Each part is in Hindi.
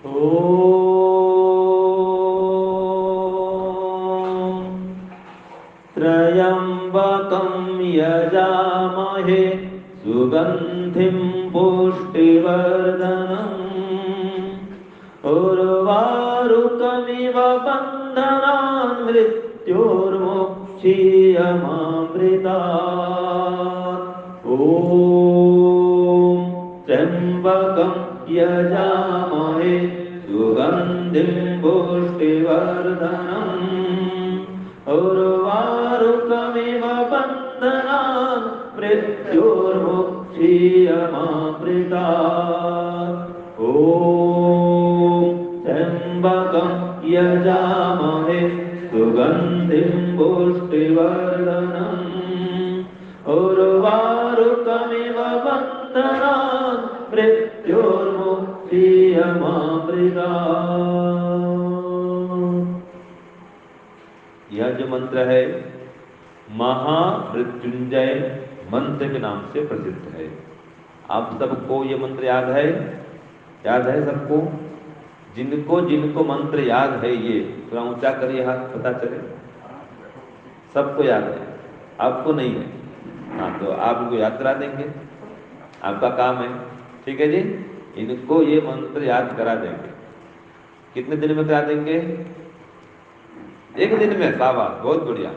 ॐ त्र्यम्बकं यजामहे सुगन्धिं पुष्टिवर्धनम् उर्वारुकमिव बन्धनान् मृत्योर्मुक्षीयमामृतात्। ॐ त्र्यम्बकं यजामहे सुगन्धिं पुष्टिवर्धनम् उर्वारुकमिव बन्धनान् मृत्योर्मुक्षीयमामृतात्। ॐ त्र्यम्बकं यजामहे सुगन्धिं पुष्टिवर्धनम् उर्वारुकमिव बन्धनान् मृत्योर्मुक्षीयमामृतात्। यह जो मंत्र है महामृत्युंजय मंत्र के नाम से प्रसिद्ध है। आप सबको ये मंत्र याद है? याद है सबको? जिनको जिनको मंत्र याद है ये थोड़ा ऊंचा करिए हाथ, पता चले। सबको याद है, आपको नहीं है। हाँ, तो आपको याद करा देंगे, आपका काम है। ठीक है जी, इनको ये मंत्र याद करा देंगे। कितने दिन में करा देंगे? एक दिन में। शाबाश, बहुत बढ़िया।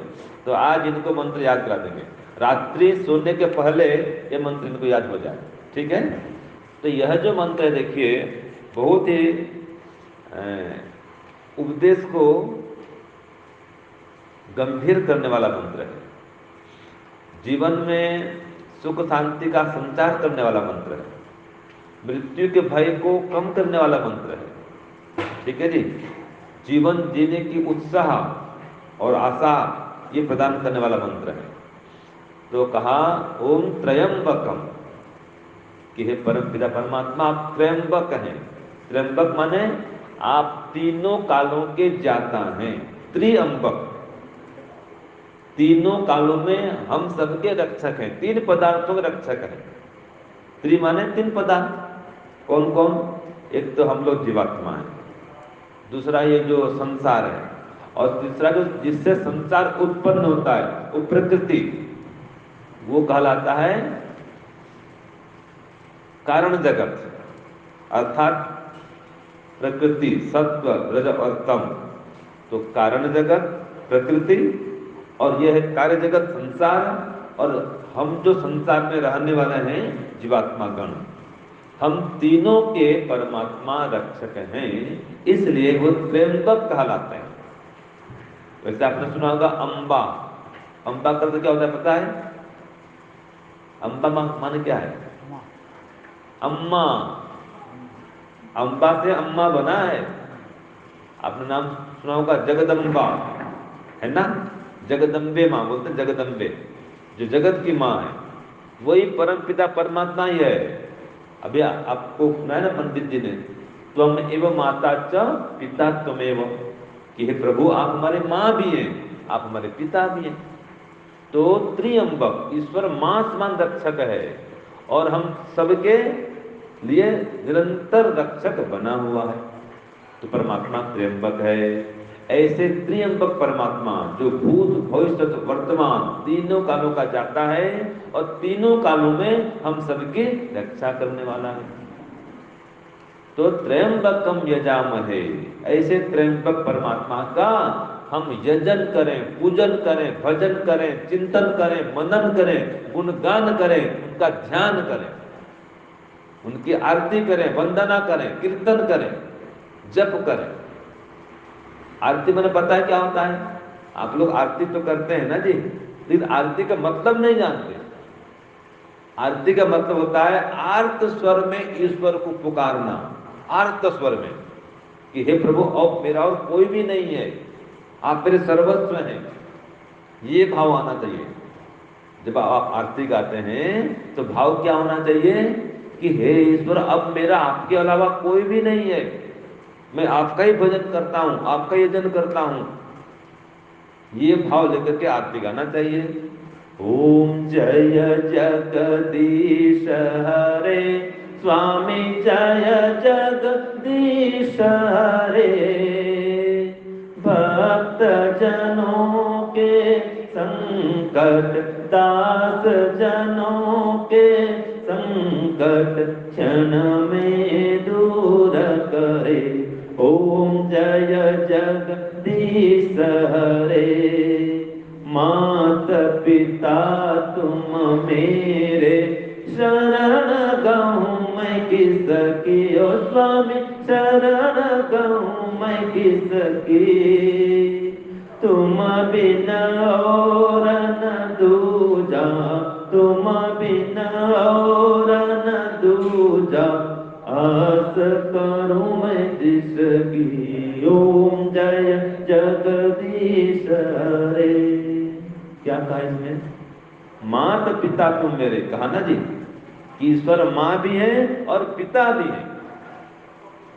तो आज इनको मंत्र याद करा देंगे, रात्रि सोने के पहले ये मंत्र इनको याद हो जाए। ठीक है। तो यह जो मंत्र है देखिए, बहुत ही उपदेश को गंभीर करने वाला मंत्र है। जीवन में सुख शांति का संचार करने वाला मंत्र है। मृत्यु के भय को कम करने वाला मंत्र है। ठीक है जी। जीवन जीने की उत्साह और आशा ये प्रदान करने वाला मंत्र है। तो कहा ओम त्रयंबकम, कि हे परम पिता परमात्मा आप त्रयंबक हैं। त्रयंबक माने आप तीनों कालों के ज्ञाता हैं। त्रिअंबक, तीनों कालों में हम सबके रक्षक हैं। तीन पदार्थों के रक्षक हैं। त्रि माने तीन पदार्थ। कौन कौन? एक तो हम लोग जीवात्मा है, दूसरा ये जो संसार है, और तीसरा जो जिससे संसार उत्पन्न होता है वो प्रकृति, वो कहलाता है कारण जगत। अर्थात प्रकृति सत्व रज और तम, तो कारण जगत प्रकृति, और यह है कार्य जगत संसार, और हम जो संसार में रहने वाले हैं जीवात्मा गण, हम तीनों के परमात्मा रक्षक हैं, इसलिए वो त्र्यंबक कहलाते हैं। वैसे आपने सुना होगा अम्बा। अम्बा का क्या होता है पता है? अम्बा माने क्या है? अम्मा। अम्बा से अम्मा बना है। आपने नाम सुना होगा जगदम्बा, है ना? जगदम्बे माँ बोलते हैं, जगदम्बे जो जगत की माँ है, वही परम पिता परमात्मा ही है। अभी आपको सुना है ना पंडित जी ने, त्वम एव माता च पिता त्वमेव, कि हे प्रभु आप हमारे माँ भी हैं, आप हमारे पिता भी हैं। तो त्रिअंबक ईश्वर मां समान रक्षक है, और हम सबके लिए निरंतर रक्षक बना हुआ है। तो परमात्मा त्रिअंबक है। ऐसे त्रिअंबक परमात्मा जो भूत भविष्य वर्तमान तीनों कालों का जाता है, और तीनों कालों में हम सबकी रक्षा करने वाला है। तो त्र्यंबकम यजामहे, ऐसे त्र्यंबक परमात्मा का हम यजन करें, पूजन करें, भजन करें, चिंतन करें, मनन करें, गुणगान करें, उनका ध्यान करें, उनकी आरती करें, वंदना करें, कीर्तन करें, जप करें। आरती मैंने पता है क्या होता है? आप लोग आरती तो करते हैं ना जी, लेकिन आरती का मतलब नहीं जानते। आरती का मतलब होता है आर्त स्वर में ईश्वर को पुकारना। आर्त स्वर में कि हे प्रभु अब मेरा और कोई भी नहीं है, आप मेरे सर्वस्व हैं, ये भाव आना चाहिए। जब आप आरती गाते हैं तो भाव क्या होना चाहिए कि हे ईश्वर अब मेरा आपके अलावा कोई भी नहीं है, मैं आपका ही भजन करता हूं, आपका यजन करता हूं। ये भाव लेकर के आरती गाना चाहिए। ओम जय जगदीश हरे स्वामी जय जगदीश संकट दास जनों के संकट क्षण में दूर करे। ओम जय जगदीश हरे। मात पिता तुम मेरे शरण गहूँ मैं किसकी। ओ स्वामी शरण गहूँ मैं किसकी। तुम बिन और न दूजा, तुम बिन और न दूजा, आस करूं मैं जिसकी। ओम जय जगदीश हरे। क्या कहा इसमें? माता पिता तुम मेरे, कहा ना जी कि ईश्वर माँ भी है और पिता भी है।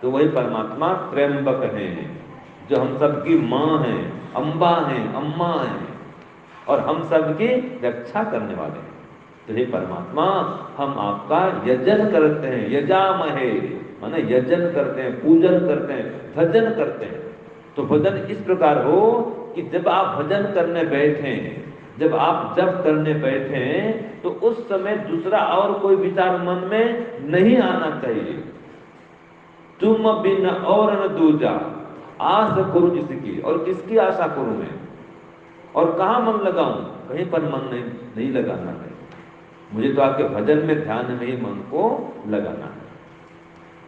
तो वही परमात्मा त्र्यंबक है, जो हम सबकी माँ है, अम्बा है, अम्मा है, और हम सबकी रक्षा करने वाले हैं। तो हे परमात्मा, हम आपका यजन करते हैं। यजामहे माने यजन करते हैं, पूजन करते हैं, भजन करते हैं। तो भजन इस प्रकार हो कि जब आप भजन करने बैठे, जब आप जप करने बैठे, तो उस समय दूसरा और कोई विचार मन में नहीं आना चाहिए। तुम बिन और न दूजा, आस करूं जिसकी, और किसकी आशा करूं मैं, और कहां मन लगाऊं? कहीं पर मन नहीं लगाना है। मुझे तो आपके भजन में, ध्यान में ही मन को लगाना है।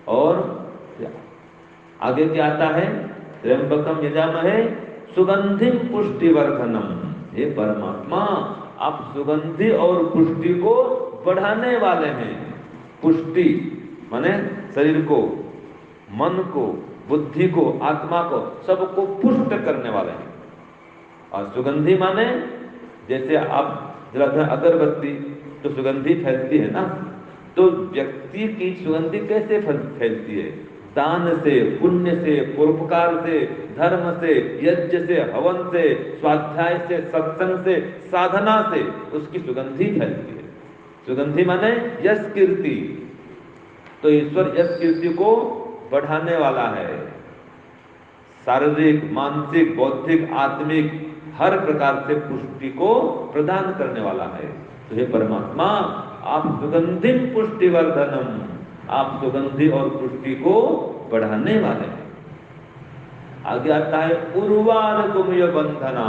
और आगे क्या आता है? त्र्यंबकम यजामहे सुगंधिम पुष्टिवर्धनम। हे परमात्मा, आप सुगंधि और पुष्टि को बढ़ाने वाले हैं। पुष्टि माने शरीर को, मन को, बुद्धि को, आत्मा को, सबको पुष्ट करने वाले हैं। और सुगंधि माने जैसे आप जलाते हैं अगरबत्ती, तो सुगंधि फैलती है ना। तो व्यक्ति की सुगंधि कैसे फैलती है? दान से, पुण्य से, परोपकार से, धर्म से, यज्ञ से, हवन से, स्वाध्याय से, सत्संग से, साधना से उसकी सुगंधि फैलती है। सुगंधि माने यश कीर्ति। तो ईश्वर यश कीर्ति को बढ़ाने वाला है। शारीरिक, मानसिक, बौद्धिक, आत्मिक हर प्रकार से पुष्टि को प्रदान करने वाला है। तो हे परमात्मा, आप सुगंधिम पुष्टिवर्धनम, आप सुगंधि और पुष्टि को बढ़ाने वाले हैं। आगे आता है उर्वार गुमय बंधना।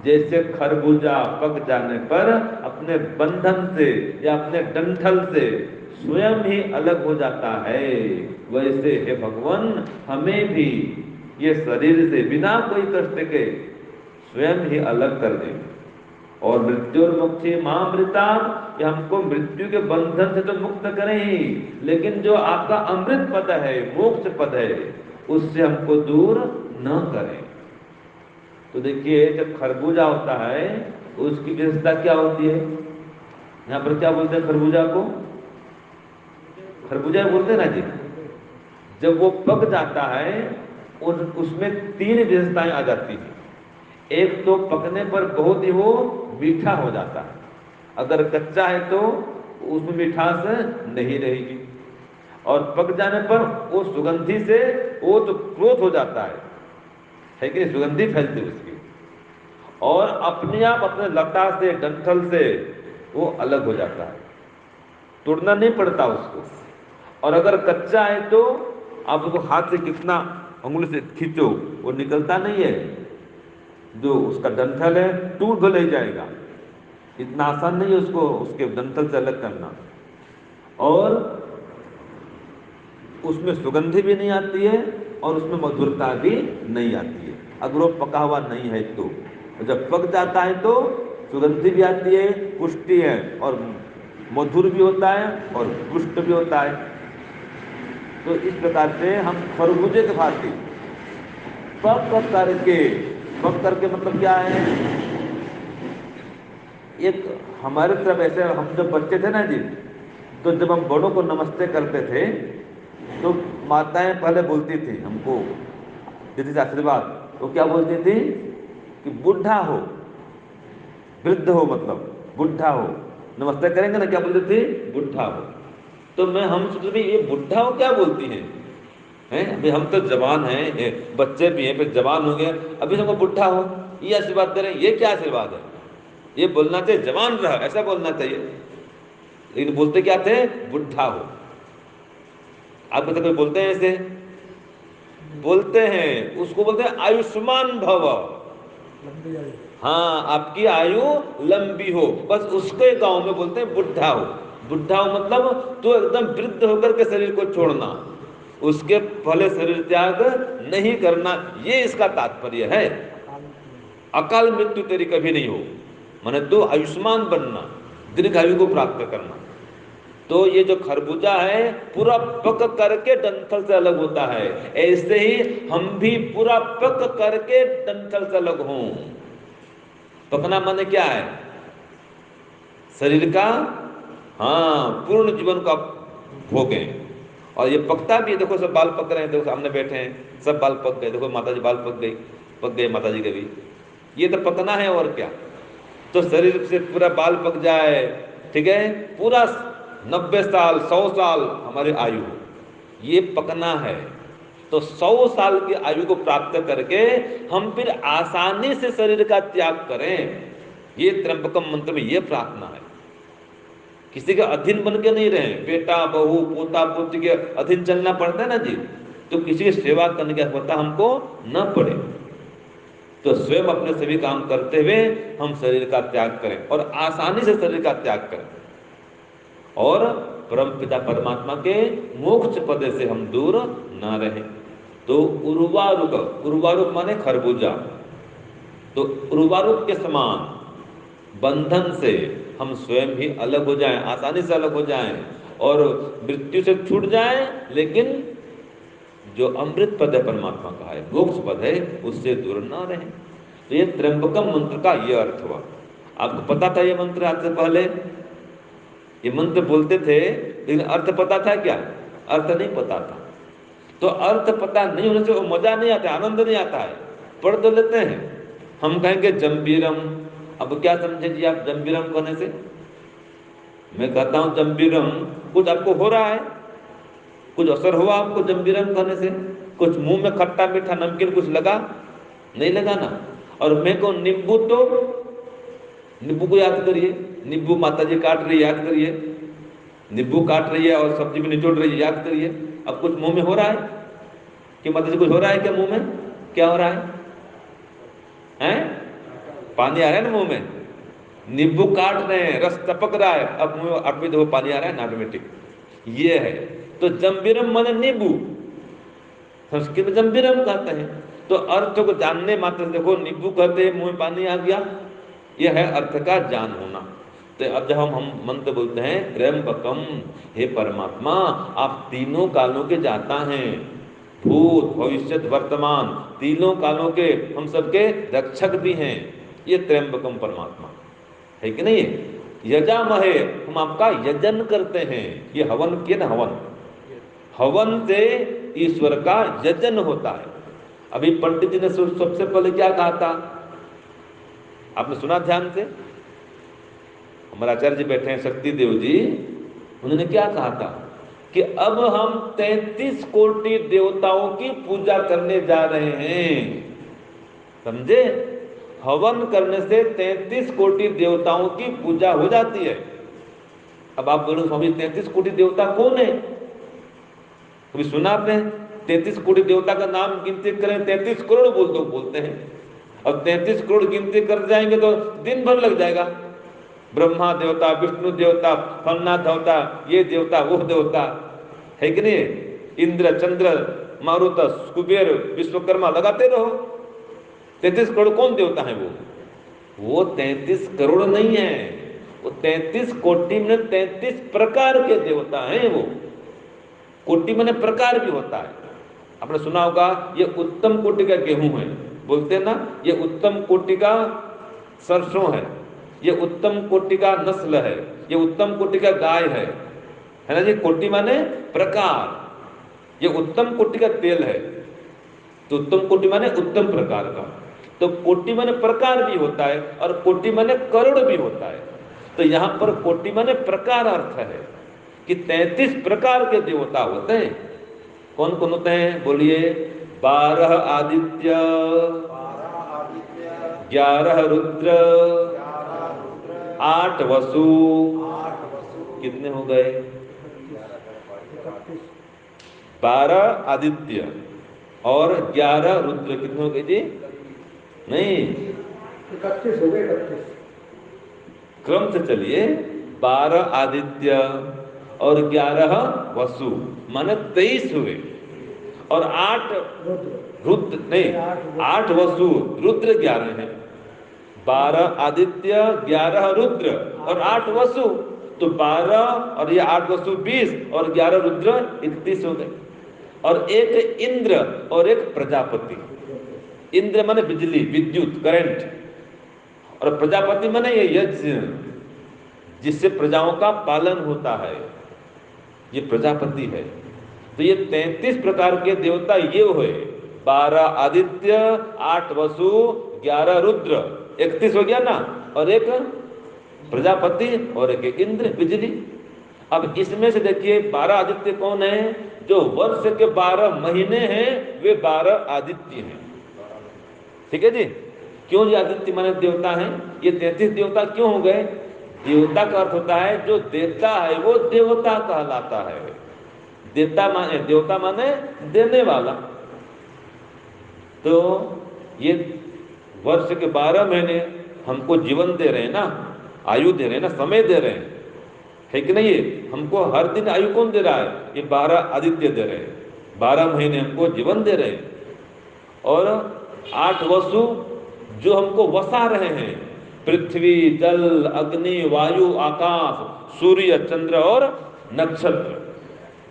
जैसे खरबूजा पक जाने पर अपने बंधन से या अपने डंठल से स्वयं ही अलग हो जाता है, वैसे हे भगवान हमें भी ये शरीर से बिना कोई कष्ट के स्वयं ही अलग कर दे। और मृत्यु मुक्ति मामृता, कि हमको मृत्यु के बंधन से तो मुक्त करें ही, लेकिन जो आपका अमृत पद है, मोक्ष पद है, उससे हमको दूर न करें। तो देखिए, जब खरबूजा होता है तो उसकी विशेषता क्या होती है? यहाँ पर क्या बोलते हैं खरबूजा को? खरबूजा बोलते हैं ना जी। जब वो पक जाता है उसमें तीन विशेषताएं आ जाती हैं। एक तो पकने पर बहुत ही वो मीठा हो जाता है। अगर कच्चा है तो उसमें मिठास नहीं रहेगी, और पक जाने पर वो सुगंधि से वो तो क्रोध हो जाता है कि सुगंधि फैलती उसकी, और अपने आप अपने लता से, डंठल से वो अलग हो जाता है, तोड़ना नहीं पड़ता उसको। और अगर कच्चा है तो आप उसको हाथ से कितना अंगुली से खींचो वो निकलता नहीं है। जो उसका डंठल है टूट भले जाएगा, इतना आसान नहीं है उसको उसके डंठल से अलग करना। और उसमें सुगंधि भी नहीं आती है और उसमें मधुरता भी नहीं आती है अगर वो पका हुआ नहीं है तो। जब पक जाता है तो सुगंधि भी आती है, पुष्टि है, और मधुर भी होता है और पुष्ट भी होता है। तो इस प्रकार से हम खरबूजे के भांति पक करके मतलब क्या है? एक हमारे तरफ ऐसे, हम जब बच्चे थे ना जी, तो जब हम बड़ों को नमस्ते करते थे तो माताएं पहले बोलती थी हमको, देती थी आशीर्वाद। तो क्या बोलती थी कि बुढ़ा हो, वृद्ध हो, मतलब बुढ़ा हो, नमस्ते करेंगे ना, क्या बोलती थी? बुढ़ा हो। तो हम सोचते भी ये बुढ़ा हो क्या बोलती हैं? अभी हम तो जवान हैं, बच्चे भी हैं, फिर जवान हो गए, अभी हमको बुढ़ा हो ये आशीर्वाद दे रहे हैं, ये क्या आशीर्वाद है? ये बोलना चाहिए जवान रह, ऐसा बोलना चाहिए, लेकिन बोलते क्या थे? बुढ़ा हो। आप तो कोई बोलते हैं ऐसे? बोलते हैं, उसको बोलते हैं आयुष्मान भव। हाँ, आपकी आयु लंबी हो, बस उसके गांव में बोलते हैं बुढ़ा हो। बुढ़ा हो मतलब तो एकदम वृद्ध होकर के शरीर को छोड़ना, उसके भले शरीर त्याग नहीं करना, ये इसका तात्पर्य है। अकाल मृत्यु तेरी कभी नहीं हो, माने तो आयुष्मान बनना, दीर्घायु को प्राप्त करना। तो ये जो खरबूजा है पूरा पक करके डंठल से अलग होता है, ऐसे ही हम भी पूरा पक करके डंठल से अलग हों। पकना माने क्या है? शरीर का, हाँ, पूर्ण जीवन को आप भोगें। और ये पकता भी है, देखो सब बाल पक रहे हैं, देखो सामने बैठे हैं, सब बाल पक गए, देखो माता जी बाल पक गए माता जी के भी। ये तो पकना है, और क्या। तो शरीर से पूरा बाल पक जाए, ठीक है, पूरा 90 साल 100 साल हमारी आयु हो, ये पकना है। तो 100 साल की आयु को प्राप्त करके हम फिर आसानी से शरीर का त्याग करें, ये त्र्यंबकम मंत्र में ये प्रार्थना है। किसी के अधीन बन के नहीं रहे, बेटा बहू पोता पोती के अधीन चलना पड़ता है ना जी, तो किसी की सेवा करने की आवश्यकता हमको न पड़े। तो स्वयं अपने सभी काम करते हुए हम शरीर का त्याग करें, और आसानी से शरीर का त्याग करें, और परम पिता परमात्मा के मोक्ष पद से हम दूर ना रहें। तो उर्वारुक, उर्वारुक माने खरबूजा, तो उर्वारुक के समान बंधन से हम स्वयं ही अलग हो जाएं, आसानी से अलग हो जाएं, और मृत्यु से छूट जाएं, लेकिन जो अमृत पद है परमात्मा का है, मोक्ष पद है, उससे दूर ना रहें। तो ये त्र्यंबकम मंत्र का ये अर्थ हुआ। आपको पता था ये मंत्र आज से पहले? ये मंत्र बोलते थे, लेकिन अर्थ पता था क्या? अर्थ नहीं पता था। तो अर्थ पता नहीं होने से वो मजा नहीं आता, आनंद नहीं आता है। पढ़ तो लेते हैं, हम कहेंगे जम्बीरम। अब क्या समझे जी आप जम्बीरम कहने से? मैं कहता हूं जम्बीरम, कुछ आपको हो रहा है, कुछ असर हुआ आपको जम्बीरम कहने से? कुछ मुंह में खट्टा मीठा नमकीन कुछ लगा? नहीं लगा ना। और मैं को नींबू, तो नींबू को याद करिए, नींबू माता जी काट रही, याद करिए, नींबू काट रही है और सब्जी में निचोड़ रही है, याद करिए। अब कुछ मुंह में हो रहा है कि माता जी कुछ हो रहा है क्या मुंह में? क्या हो रहा है? हैं? पानी आ रहा है ना मुंह में, नींबू काट रहे हैं, रस टपक रहा है, अब मुंह में ऑटोमेटिक वो पानी आ रहा है ना, ऑटोमेटिक। ये है। तो जम्बीरम माने नींबू, संस्कृत में जम्बीरम कहते हैं। तो अर्थ को जानने मात्र देखो, नींबू कहते हैं मुंह में पानी आ गया, यह है अर्थ का ज्ञान होना। तो अब जब हम मंत्र बोलते हैं त्र्यंबकम, हे परमात्मा आप तीनों कालों के जाता हैं, भूत भविष्य वर्तमान तीनों कालों के हम सबके रक्षक भी हैं, ये त्र्यंबकम परमात्मा है कि नहीं है? यजामहे, हम आपका यजन करते हैं। ये हवन किए ना, हवन, हवन से ईश्वर का यजन होता है। अभी पंडित जी ने सबसे पहले क्या कहा था, आपने सुना ध्यान से? हमारे आचार्य जी बैठे हैं शक्ति देव जी, उन्होंने क्या कहा था कि अब हम 33 कोटि देवताओं की पूजा करने जा रहे हैं। समझे? हवन करने से 33 कोटि देवताओं की पूजा हो जाती है। अब आप बोलो स्वामी 33 कोटि देवता कौन है? कभी सुना आपने? 33 कोटि देवता का नाम गिनती करें 33 करोड़ बोलते हैं। अब 33 करोड़ गिनती कर जाएंगे तो दिन भर लग जाएगा। ब्रह्मा देवता, विष्णु देवता, फलना देवता, ये देवता, वो देवता, है कि नहीं? इंद्र, चंद्र, मारुत, कुबेर, विश्वकर्मा, लगाते रहो। 33 करोड़ कौन देवता है? वो 33 करोड़ नहीं है, वो 33 कोटि में 33 प्रकार के देवता हैं। वो कोटि में प्रकार भी होता है। आपने सुना होगा ये उत्तम कोटि का गेहूं है, बोलते हैं ना, ये उत्तम कोटि का सरसों है, ये उत्तम कोटि का नस्ल है, ये उत्तम कोटि का गाय है ना जी? कोटि माने प्रकार, ये उत्तम कोटि का तेल है। तो उत्तम कोटि माने उत्तम प्रकार का। तो कोटि माने प्रकार भी होता है, और कोटि माने करोड़ भी होता है। तो यहां पर कोटि माने प्रकार अर्थ है कि 33 प्रकार के देवता होते हैं। कौन कौन होते हैं बोलिए? 12 आदित्य, 11 रुद्र, 8 वसु कितने हो गए? 12 आदित्य और 11 रुद्र कितने हो गए जी? नहीं, 31 हो गए। 31 क्रम से चलिए। 12 आदित्य और 11 वसु माने 23 हुए और 8 रुद्र, नहीं 8 वसु, रुद्र 11 है। 12 आदित्य, 11 रुद्र और 8 वसु, तो 12 और ये 8 वसु 20 और 11 रुद्र 31 हो गए। और एक इंद्र और एक प्रजापति। इंद्र माने बिजली, विद्युत, करंट, और प्रजापति माने ये यज्ञ जिससे प्रजाओं का पालन होता है, ये प्रजापति है। तो ये 33 प्रकार के देवता ये हुए। 12 आदित्य, 8 वसु, 11 रुद्र, 31 हो गया ना, और एक प्रजापति और एक इंद्र, बिजली। अब इसमें से देखिए 12 आदित्य कौन है? जो वर्ष के 12 महीने हैं वे 12 आदित्य हैं। ठीक है जी। क्यों जी आदित्य माने देवता हैं? ये 33 देवता क्यों हो गए? देवता का अर्थ होता है जो देता है वो देवता कहलाता है। देवता माने देने वाला। तो ये वर्ष के 12 महीने हमको जीवन दे रहे हैं ना, आयु दे रहे हैं ना, समय दे रहे हैं, है कि नहीं? ये हमको हर दिन आयु कौन दे रहा है? ये 12 आदित्य दे रहे हैं। 12 महीने हमको जीवन दे रहे हैं। और 8 वसु जो हमको वसा रहे हैं, पृथ्वी, जल, अग्नि, वायु, आकाश, सूर्य, चंद्र और नक्षत्र,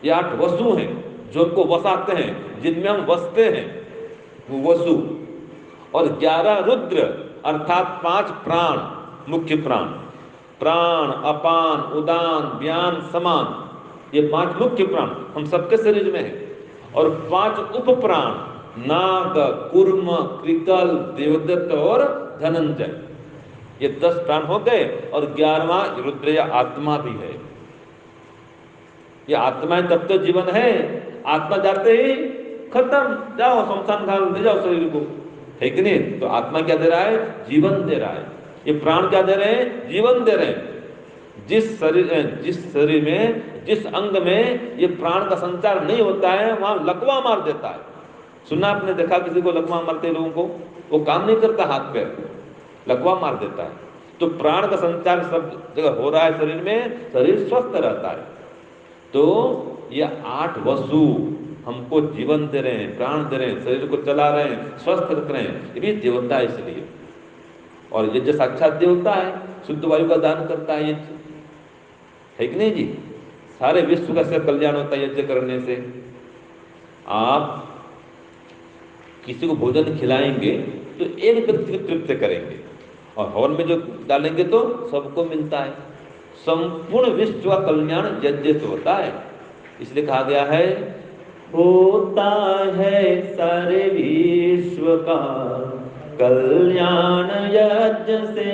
ये 8 वसु हैं जो हमको वसाते हैं, जिनमें हम वसते हैं, वो वसु। और 11 रुद्र अर्थात 5 प्राण, मुख्य प्राण, प्राण, अपान, उदान, व्यान, समान, ये 5 मुख्य प्राण हम सबके शरीर में है। और 5 उप प्राण, नाग, कूर्म, कृकल, देवदत्त और धनंजय, ये 10 प्राण हो गए। और 11वां रुद्र या आत्मा भी है। ये आत्मा है तब तो जीवन है। आत्मा जाते ही खत्म, जाओ शमशान घाट ले जाओ शरीर को, है कि नहीं? तो आत्मा क्या दे रहा है? जीवन दे रहा है। ये प्राण क्या दे रहे हैं? जीवन दे रहे हैं। जिस शरीर में, जिस अंग में ये प्राण का संचार नहीं होता है वहां लकवा मार देता है। सुना आपने, देखा किसी को लकवा मारते लोगों को? वो काम नहीं करता, हाथ पैर लकवा मार देता है। तो प्राण का संचार सब जगह हो रहा है शरीर में, शरीर स्वस्थ रहता है। तो ये 8 वसु हमको जीवन दे रहे हैं, प्राण दे रहे हैं, शरीर को चला रहे हैं, स्वस्थ रख रहे हैं, ये भी देवता है इसलिए। और यज्ञ साक्षात देवता है, शुद्ध वायु का दान करता है यज्ञ, है कि नहीं जी? सारे विश्व का सिर्फ कल्याण होता है यज्ञ करने से। आप किसी को भोजन खिलाएंगे तो एक व्यक्ति को तृप्त करेंगे, और हवन में जो डालेंगे तो सबको मिलता है। संपूर्ण विश्व का कल्याण यज्ञ से होता है। इसलिए कहा गया है, होता है सारे विश्व का कल्याण यज्ञ से,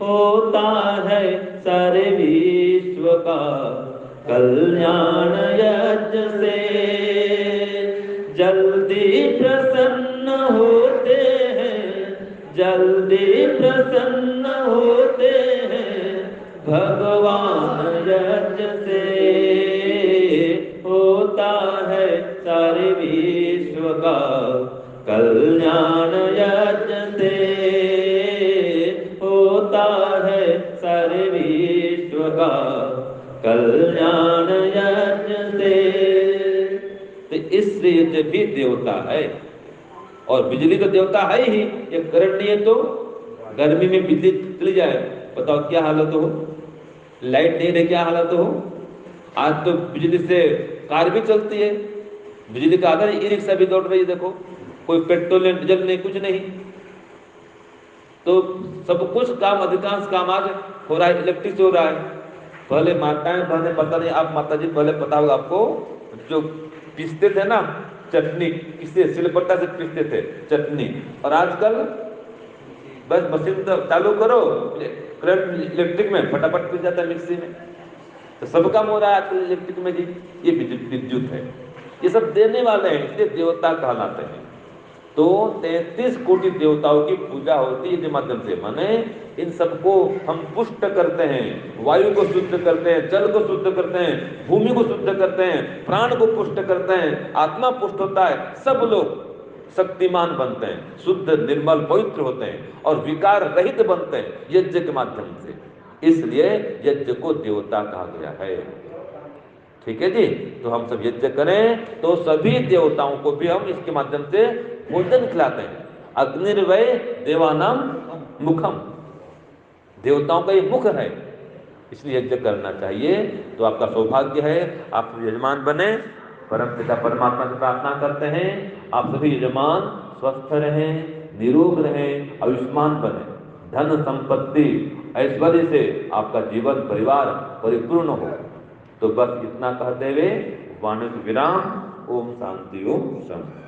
होता है सारे विश्व का कल्याण यज्ञ से। जल्दी प्रसन्न होते हैं, जल्दी प्रसन्न होते हैं भगवान यज्ञ से, होता है सारे विश्व का कल्याण यज्ञ से, होता है सारे विश्व का कल्याण यज्ञ से। तो इसलिए यज्ञ भी देवता है। और बिजली तो देवता है ही। ये करंट नहीं है तो गर्मी में बिजली चली जाए, बताओ क्या हालत हो? लाइट नहीं रहे क्या हालत हो? आज तो बिजली से कार भी चलती है, बिजली का आधार ई रिक्शा भी दौड़ रही है, देखो, कोई पेट्रोल डीजल नहीं, कुछ नहीं। तो सब कुछ काम, अधिकांश काम आज हो रहा है इलेक्ट्रिक से हो रहा है। पहले माताएं बहने, पता नहीं आप माता जी पहले पता होगा आपको, जो पीसते थे ना चटनी, किससे? सिलबट्टा से पीसते थे चटनी। और आजकल बस मशीन तो चालू करो, करंट इलेक्ट्रिक में फटाफट पीस जाता है मिक्सी में। तो सब काम हो रहा है आजकल इलेक्ट्रिक में जी। ये विद्युत है, ये सब देने वाले हैं, इसलिए देवता कहलाते हैं। तो 33 कोटि देवताओं की पूजा होती है इनके माध्यम से। माने इन सबको हम पुष्ट करते हैं, वायु को शुद्ध करते हैं, जल को शुद्ध करते हैं, भूमि को शुद्ध करते हैं, प्राण को पुष्ट करते हैं, आत्मा पुष्ट होता है, सब लोग शक्तिमान बनते हैं, शुद्ध निर्मल पवित्र होते हैं और विकार रहित बनते हैं यज्ञ के माध्यम से। इसलिए यज्ञ को देवता कहा गया है। ठीक है जी। तो हम सब यज्ञ करें तो सभी देवताओं को भी हम इसके माध्यम से भोजन खिलाते हैं। अग्निर्वै देवानाम मुखम, देवताओं का ये मुख है, इसलिए यज्ञ करना चाहिए। तो आपका सौभाग्य है, आप यजमान बने। परम पिता परमात्मा से प्रार्थना करते हैं आप सभी यजमान स्वस्थ रहें, निरोग रहें, आयुष्मान बने, धन संपत्ति ऐश्वर्य से आपका जीवन परिवार परिपूर्ण हो। तो बस इतना कहते हुए वाणी को विराम। ओम शांति ओम शांति।